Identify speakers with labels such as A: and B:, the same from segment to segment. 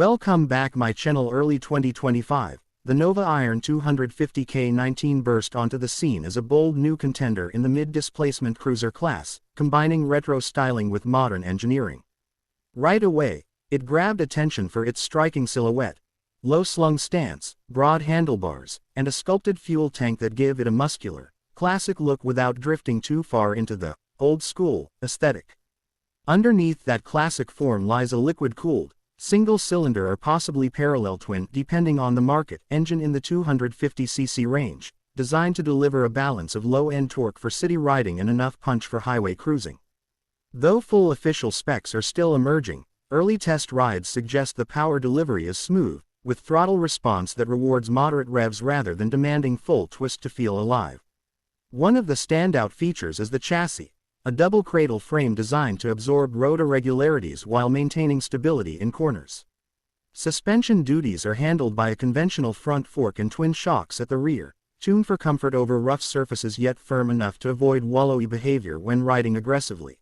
A: Welcome back my channel. Early 2025, the Nova Iron 250 K19 burst onto the scene as a bold new contender in the mid-displacement cruiser class, combining retro styling with modern engineering. Right away, it grabbed attention for its striking silhouette, low-slung stance, broad handlebars, and a sculpted fuel tank that give it a muscular, classic look without drifting too far into the old-school aesthetic. Underneath that classic form lies a liquid-cooled, single-cylinder or possibly parallel twin, depending on the market, engine in the 250cc range, designed to deliver a balance of low-end torque for city riding and enough punch for highway cruising. Though full official specs are still emerging, early test rides suggest the power delivery is smooth, with throttle response that rewards moderate revs rather than demanding full twist to feel alive. One of the standout features is the chassis, a double cradle frame designed to absorb road irregularities while maintaining stability in corners. Suspension duties are handled by a conventional front fork and twin shocks at the rear, tuned for comfort over rough surfaces yet firm enough to avoid wallowy behavior when riding aggressively.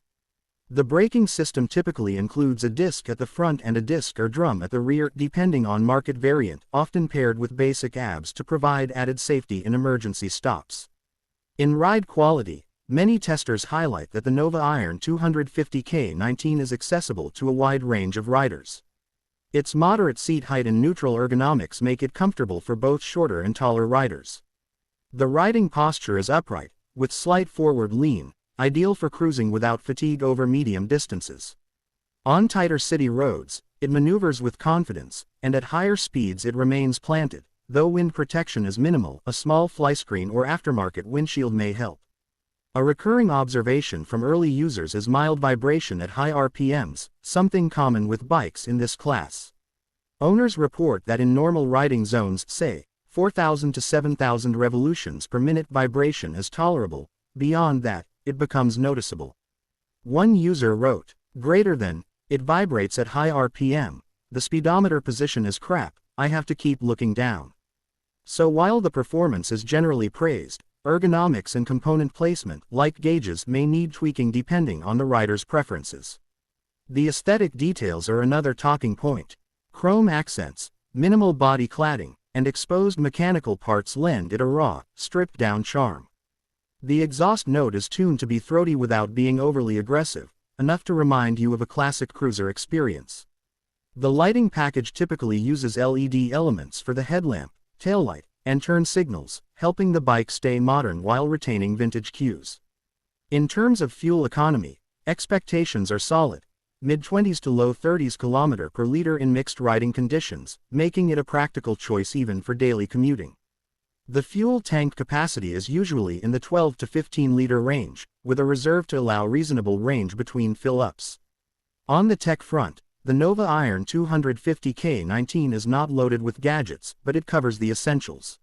A: The braking system typically includes a disc at the front and a disc or drum at the rear, depending on market variant, often paired with basic ABS to provide added safety in emergency stops. In ride quality, many testers highlight that the Nova Iron 250 K19 is accessible to a wide range of riders. Its moderate seat height and neutral ergonomics make it comfortable for both shorter and taller riders. The riding posture is upright, with slight forward lean, ideal for cruising without fatigue over medium distances. On tighter city roads, it maneuvers with confidence, and at higher speeds it remains planted. Though wind protection is minimal, a small flyscreen or aftermarket windshield may help. A recurring observation from early users is mild vibration at high RPMs, something common with bikes in this class. Owners report that in normal riding zones, say, 4,000 to 7,000 revolutions per minute, vibration is tolerable. Beyond that, it becomes noticeable. One user wrote, "Greater than, it vibrates at high RPM, the speedometer position is crap, I have to keep looking down." So while the performance is generally praised, ergonomics and component placement, like gauges, may need tweaking depending on the rider's preferences. The aesthetic details are another talking point. Chrome accents, minimal body cladding, and exposed mechanical parts lend it a raw, stripped-down charm. The exhaust note is tuned to be throaty without being overly aggressive, enough to remind you of a classic cruiser experience. The lighting package typically uses LED elements for the headlamp, taillight, and turn signals, helping the bike stay modern while retaining vintage cues. In terms of fuel economy, expectations are solid, mid-20s to low 30s km per liter in mixed riding conditions, making it a practical choice even for daily commuting. The fuel tank capacity is usually in the 12 to 15 liter range, with a reserve to allow reasonable range between fill-ups. On the tech front, the Nova Iron 250 K19 is not loaded with gadgets, but it covers the essentials.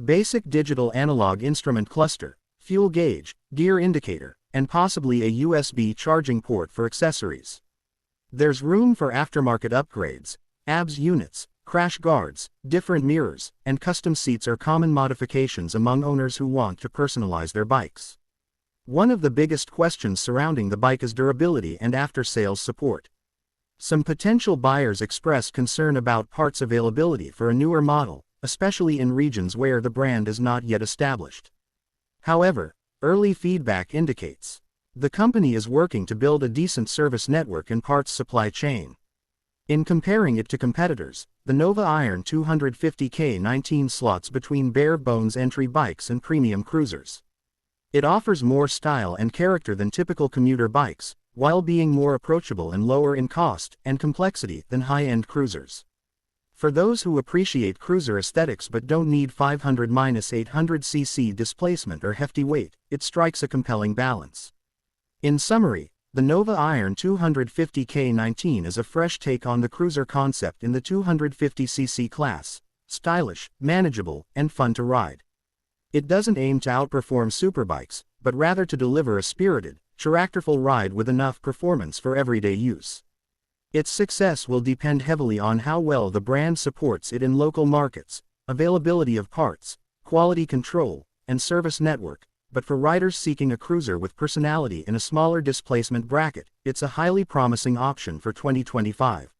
A: Basic digital analog instrument cluster, fuel gauge, gear indicator, and possibly a USB charging port for accessories. There's room for aftermarket upgrades. ABS units, crash guards, different mirrors, and custom seats are common modifications among owners who want to personalize their bikes. One of the biggest questions surrounding the bike is durability and after-sales support. Some potential buyers expressed concern about parts availability for a newer model, especially in regions where the brand is not yet established. However, early feedback indicates the company is working to build a decent service network and parts supply chain. In comparing it to competitors, the Nova Iron 250 K19 slots between bare-bones entry bikes and premium cruisers. It offers more style and character than typical commuter bikes, while being more approachable and lower in cost and complexity than high-end cruisers. For those who appreciate cruiser aesthetics but don't need 500-800cc displacement or hefty weight, it strikes a compelling balance. In summary, the Nova Iron 250 K19 is a fresh take on the cruiser concept in the 250cc class, stylish, manageable, and fun to ride. It doesn't aim to outperform superbikes, but rather to deliver a spirited, characterful ride with enough performance for everyday use. Its success will depend heavily on how well the brand supports it in local markets, availability of parts, quality control, and service network, but for riders seeking a cruiser with personality in a smaller displacement bracket, it's a highly promising option for 2025.